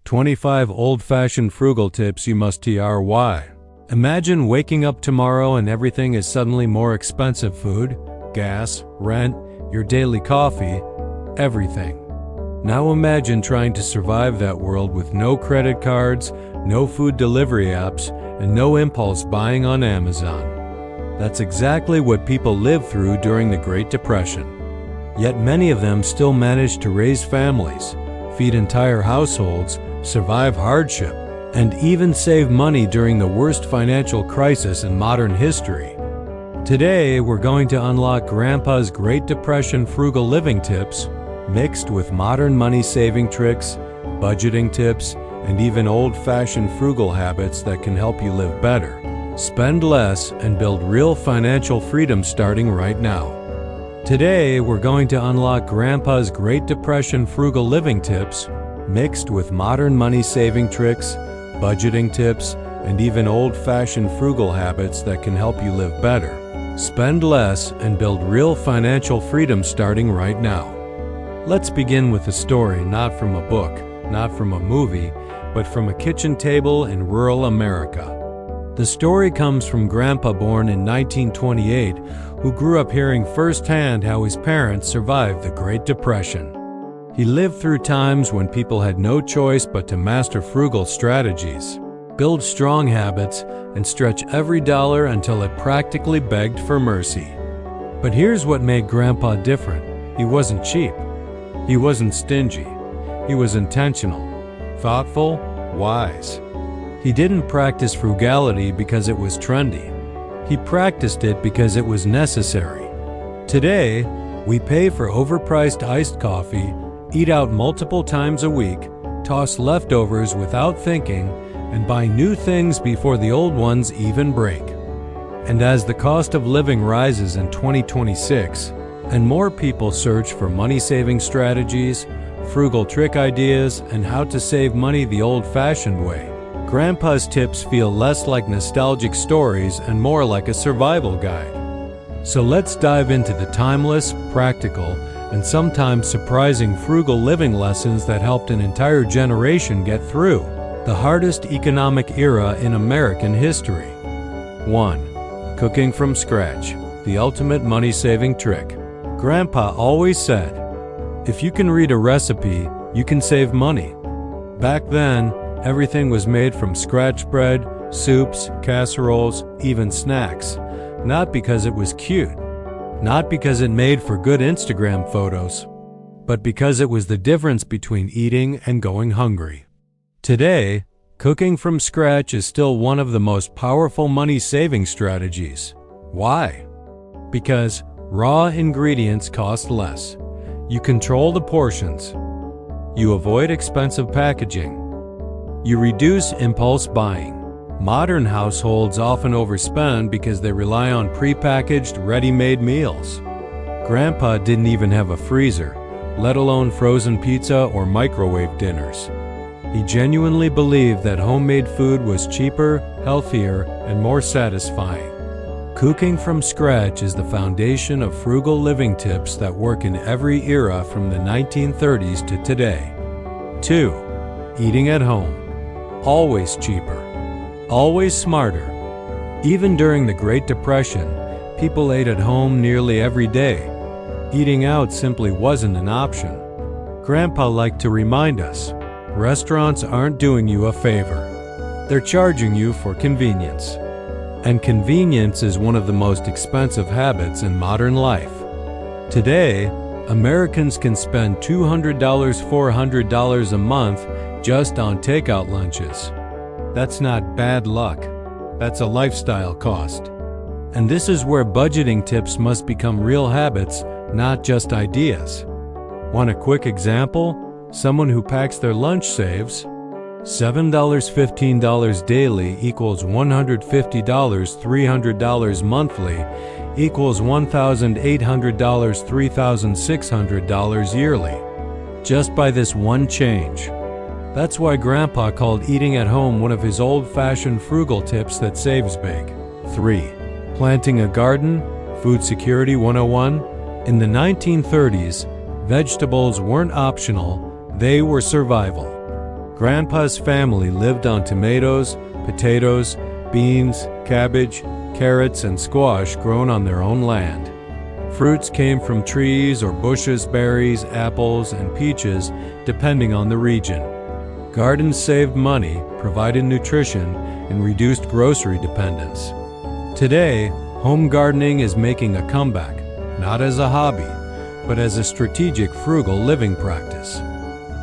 25 old-fashioned frugal tips you must try. Imagine waking up tomorrow and everything is suddenly more expensive: food, gas, rent, your daily coffee, everything. Now imagine trying to survive that world with no credit cards, no food delivery apps, and no impulse buying on Amazon. That's exactly what people lived through during the Great Depression. Yet many of them still managed to raise families, feed entire households, survive hardship, and even save money during the worst financial crisis in modern history. Today, we're going to unlock Grandpa's Great Depression frugal living tips, mixed with modern money-saving tricks, budgeting tips, and even old-fashioned frugal habits that can help you live better, spend less, and build real financial freedom starting right now. Today, we're going to unlock Grandpa's Great Depression frugal living tips, mixed with modern money-saving tricks, budgeting tips, and even old-fashioned frugal habits that can help you live better, spend less, and build real financial freedom starting right now. Let's begin with a story not from a book, not from a movie, but from a kitchen table in rural America. The story comes from Grandpa, born in 1928, who grew up hearing firsthand how his parents survived the Great Depression. He lived through times when people had no choice but to master frugal strategies, build strong habits, and stretch every dollar until it practically begged for mercy. But here's what made Grandpa different. He wasn't cheap. He wasn't stingy. He was intentional, thoughtful, wise. He didn't practice frugality because it was trendy. He practiced it because it was necessary. Today, we pay for overpriced iced coffee, eat out multiple times a week, toss leftovers without thinking, and buy new things before the old ones even break. And as the cost of living rises in 2026, and more people search for money-saving strategies, frugal trick ideas, and how to save money the old-fashioned way, Grandpa's tips feel less like nostalgic stories and more like a survival guide. So let's dive into the timeless, practical, and sometimes surprising frugal living lessons that helped an entire generation get through the hardest economic era in American history. 1. Cooking from scratch, the ultimate money-saving trick. Grandpa always said, if you can read a recipe, you can save money. Back then, everything was made from scratch bread, soups, casseroles, even snacks, not because it was cute, not because it made for good Instagram photos, but because it was the difference between eating and going hungry. Today, cooking from scratch is still one of the most powerful money-saving strategies. Why? Because raw ingredients cost less. You control the portions. You avoid expensive packaging. You reduce impulse buying. Modern households often overspend because they rely on prepackaged, ready-made meals. Grandpa didn't even have a freezer, let alone frozen pizza or microwave dinners. He genuinely believed that homemade food was cheaper, healthier, and more satisfying. Cooking from scratch is the foundation of frugal living tips that work in every era from the 1930s to today. 2. Eating at home. Always cheaper. Always smarter. Even during the Great Depression, people ate at home nearly every day. Eating out simply wasn't an option. Grandpa liked to remind us, restaurants aren't doing you a favor. They're charging you for convenience. And convenience is one of the most expensive habits in modern life. Today, Americans can spend $200, $400 a month just on takeout lunches. That's not bad luck. That's a lifestyle cost. And this is where budgeting tips must become real habits, not just ideas. Want a quick example? Someone who packs their lunch saves $7, $15 daily equals $150, $300 monthly equals $1,800, $3,600 yearly. Just by this one change. That's why Grandpa called eating at home one of his old-fashioned frugal tips that saves big. 3. Planting a garden, Food Security 101. In the 1930s, vegetables weren't optional, they were survival. Grandpa's family lived on tomatoes, potatoes, beans, cabbage, carrots, and squash grown on their own land. Fruits came from trees or bushes, berries, apples, and peaches, depending on the region. Gardens saved money, provided nutrition, and reduced grocery dependence. Today, home gardening is making a comeback, not as a hobby, but as a strategic frugal living practice.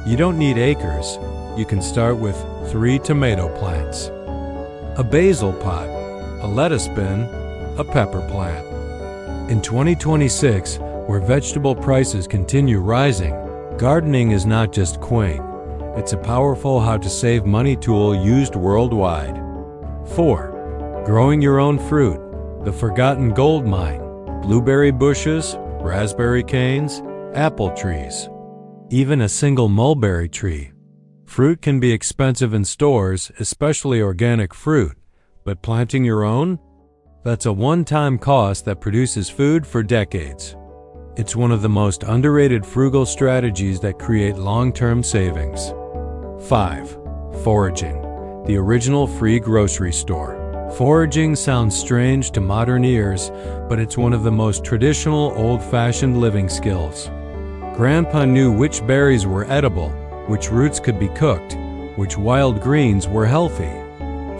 You don't need acres. You can start with 3 tomato plants, a basil pot, a lettuce bin, a pepper plant. In 2026, where vegetable prices continue rising, gardening is not just quaint. It's a powerful how-to-save-money tool used worldwide. 4. Growing your own fruit, the forgotten gold mine. Blueberry bushes, raspberry canes, apple trees, even a single mulberry tree. Fruit can be expensive in stores, especially organic fruit, but planting your own? That's a one-time cost that produces food for decades. It's one of the most underrated frugal strategies that create long-term savings. 5. Foraging, the original free grocery store. Foraging sounds strange to modern ears, but it's one of the most traditional, old-fashioned living skills. Grandpa knew which berries were edible, which roots could be cooked, which wild greens were healthy.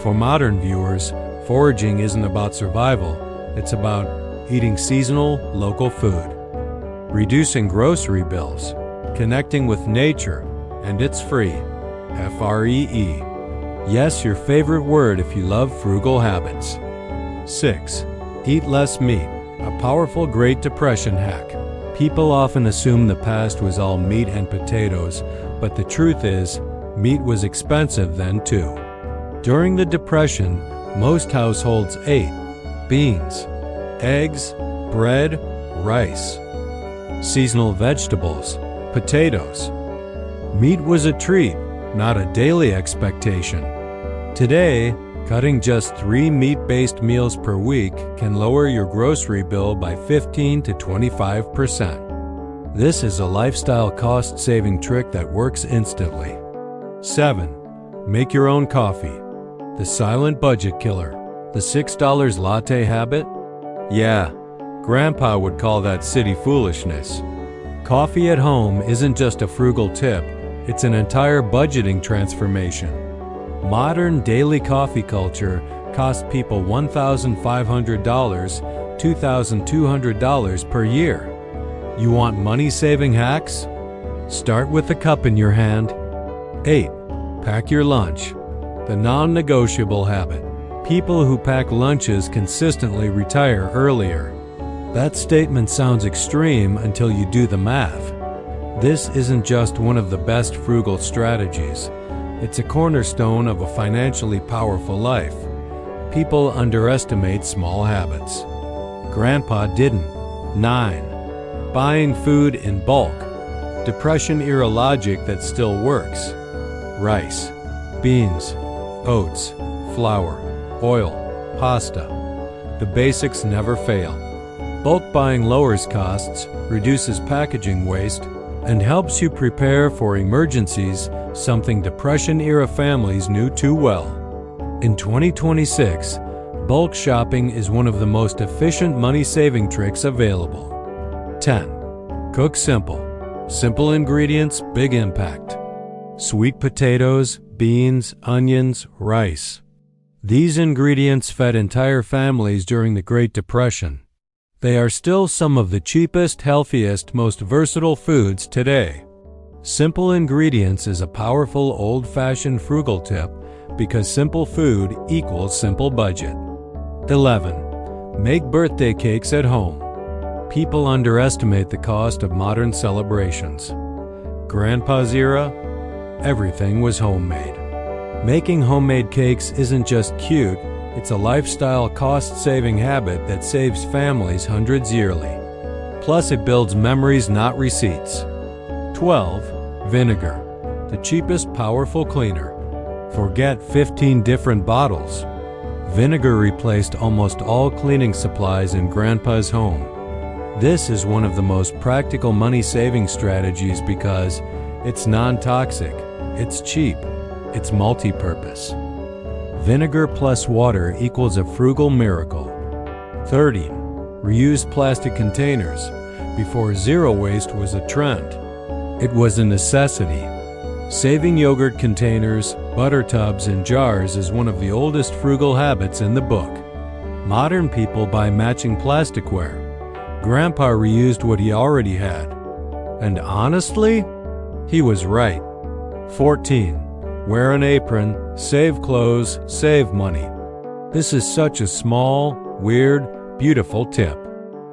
For modern viewers, foraging isn't about survival, it's about eating seasonal, local food, reducing grocery bills, connecting with nature, and it's free. F-R-E-E. Yes, your favorite word if you love frugal habits. 6. Eat less meat, a powerful Great Depression hack. People often assume the past was all meat and potatoes, but the truth is, meat was expensive then too. During the Depression, most households ate beans, eggs, bread, rice, seasonal vegetables, potatoes. Meat was a treat, not a daily expectation. Today, cutting just 3 meat-based meals per week can lower your grocery bill by 15 to 25%. This is a lifestyle cost-saving trick that works instantly. 7. Make your own coffee. The silent budget killer. The $6 latte habit? Yeah, Grandpa would call that city foolishness. Coffee at home isn't just a frugal tip, it's an entire budgeting transformation. Modern daily coffee culture costs people $1,500, $2,200 per year. You want money-saving hacks? Start with a cup in your hand. 8. Pack your lunch. The non-negotiable habit. People who pack lunches consistently retire earlier. That statement sounds extreme until you do the math. This isn't just one of the best frugal strategies. It's a cornerstone of a financially powerful life. People underestimate small habits. Grandpa didn't. 9. Buying food in bulk. Depression-era logic that still works. Rice, beans, oats, flour, oil, pasta. The basics never fail. Bulk buying lowers costs, reduces packaging waste, and helps you prepare for emergencies, something Depression-era families knew too well. In 2026, bulk shopping is one of the most efficient money-saving tricks available. 10. Cook simple. Simple ingredients, big impact. Sweet potatoes, beans, onions, rice. These ingredients fed entire families during the Great Depression. They are still some of the cheapest, healthiest, most versatile foods today. Simple ingredients is a powerful old-fashioned frugal tip because simple food equals simple budget. 11. Make birthday cakes at home. People underestimate the cost of modern celebrations. Grandpa's era, everything was homemade. Making homemade cakes isn't just cute, it's a lifestyle cost-saving habit that saves families hundreds yearly. Plus, it builds memories, not receipts. 12. Vinegar, the cheapest powerful cleaner. Forget 15 different bottles. Vinegar replaced almost all cleaning supplies in Grandpa's home. This is one of the most practical money-saving strategies because it's non-toxic, it's cheap, it's multi-purpose. Vinegar plus water equals a frugal miracle. 30. Reuse plastic containers. Before zero waste was a trend, it was a necessity. Saving yogurt containers, butter tubs, and jars is one of the oldest frugal habits in the book. Modern people buy matching plasticware. Grandpa reused what he already had. And honestly, he was right. 14. Wear an apron, save clothes, save money. This is such a small, weird, beautiful tip.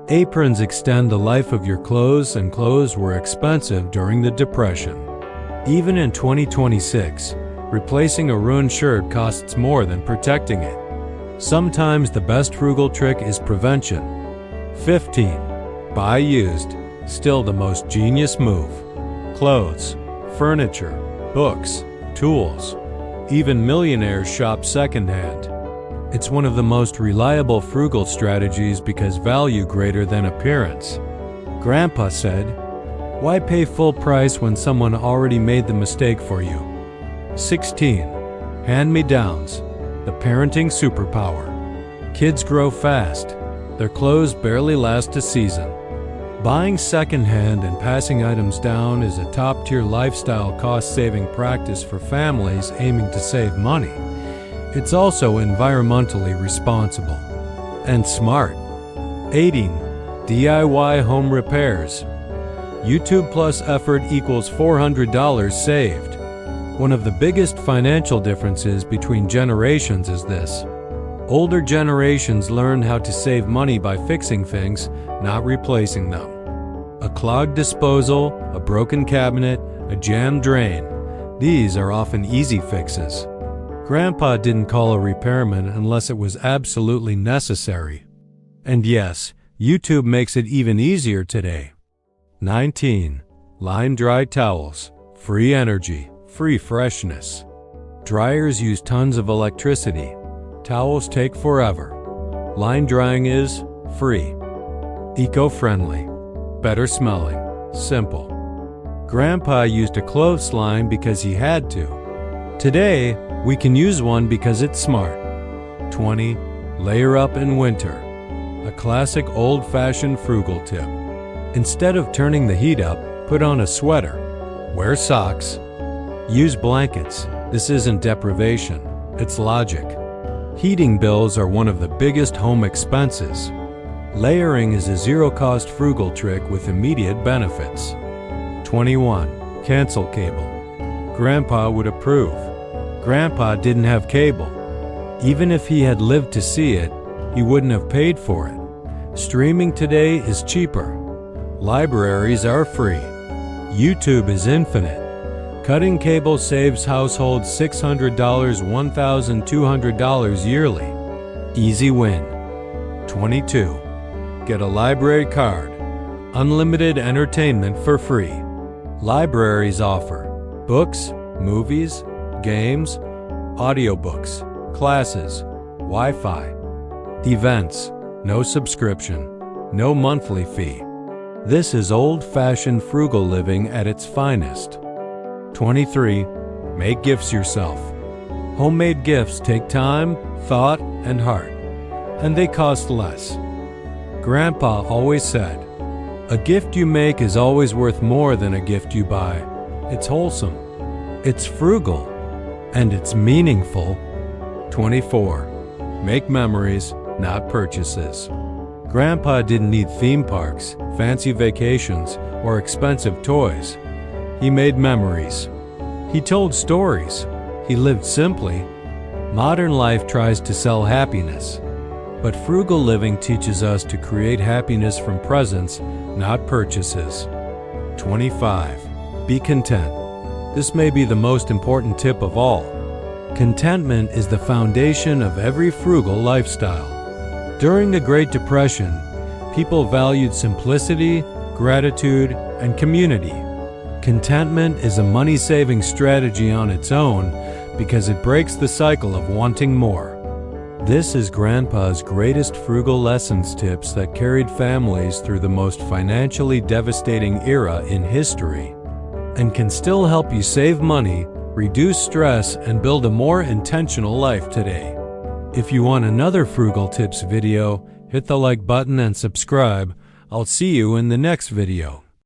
Aprons extend the life of your clothes, and clothes were expensive during the Depression. Even in 2026, replacing a ruined shirt costs more than protecting it. Sometimes the best frugal trick is prevention. 15. Buy used, still the most genius move. Clothes, furniture, books, tools. Even millionaires shop secondhand. It's one of the most reliable frugal strategies because value greater than appearance. Grandpa said, "Why pay full price when someone already made the mistake for you?" 16. Hand-me-downs, the parenting superpower. Kids grow fast. Their clothes barely last a season. Buying secondhand and passing items down is a top-tier lifestyle cost-saving practice for families aiming to save money. It's also environmentally responsible and smart. 18. DIY home repairs. YouTube plus effort equals $400 saved. One of the biggest financial differences between generations is this. Older generations learned how to save money by fixing things, not replacing them. A clogged disposal, a broken cabinet, a jammed drain. These are often easy fixes. Grandpa didn't call a repairman unless it was absolutely necessary. And yes, YouTube makes it even easier today. 19. Line dry towels. Free energy, free freshness. Dryers use tons of electricity. Towels take forever. Line drying is free. Eco-friendly. Better smelling. Simple. Grandpa used a clothesline because he had to. Today, we can use one because it's smart. 20. Layer up in winter. A classic old-fashioned frugal tip. Instead of turning the heat up, put on a sweater. Wear socks. Use blankets. This isn't deprivation, it's logic. Heating bills are one of the biggest home expenses. Layering is a zero-cost frugal trick with immediate benefits. 21. Cancel cable. Grandpa would approve. Grandpa didn't have cable. Even if he had lived to see it, he wouldn't have paid for it. Streaming today is cheaper. Libraries are free. YouTube is infinite. Cutting cable saves households $600, $1,200 yearly. Easy win. 22. Get a library card. Unlimited entertainment for free. Libraries offer books, movies, games, audiobooks, classes, Wi-Fi, events, no subscription, no monthly fee. This is old-fashioned frugal living at its finest. 23. Make gifts yourself. Homemade gifts take time, thought, and heart, and they cost less. Grandpa always said, "A gift you make is always worth more than a gift you buy." It's wholesome, it's frugal, and it's meaningful. 24. Make memories, not purchases. Grandpa didn't need theme parks, fancy vacations, or expensive toys. He made memories. He told stories. He lived simply. Modern life tries to sell happiness, but frugal living teaches us to create happiness from presents, not purchases. 25. Be content. This may be the most important tip of all. Contentment is the foundation of every frugal lifestyle. During the Great Depression, people valued simplicity, gratitude, and community. Contentment is a money-saving strategy on its own because it breaks the cycle of wanting more. This is Grandpa's greatest frugal lessons tips that carried families through the most financially devastating era in history and can still help you save money, reduce stress, and build a more intentional life today. If you want another Frugal Tips video, hit the like button and subscribe. I'll see you in the next video.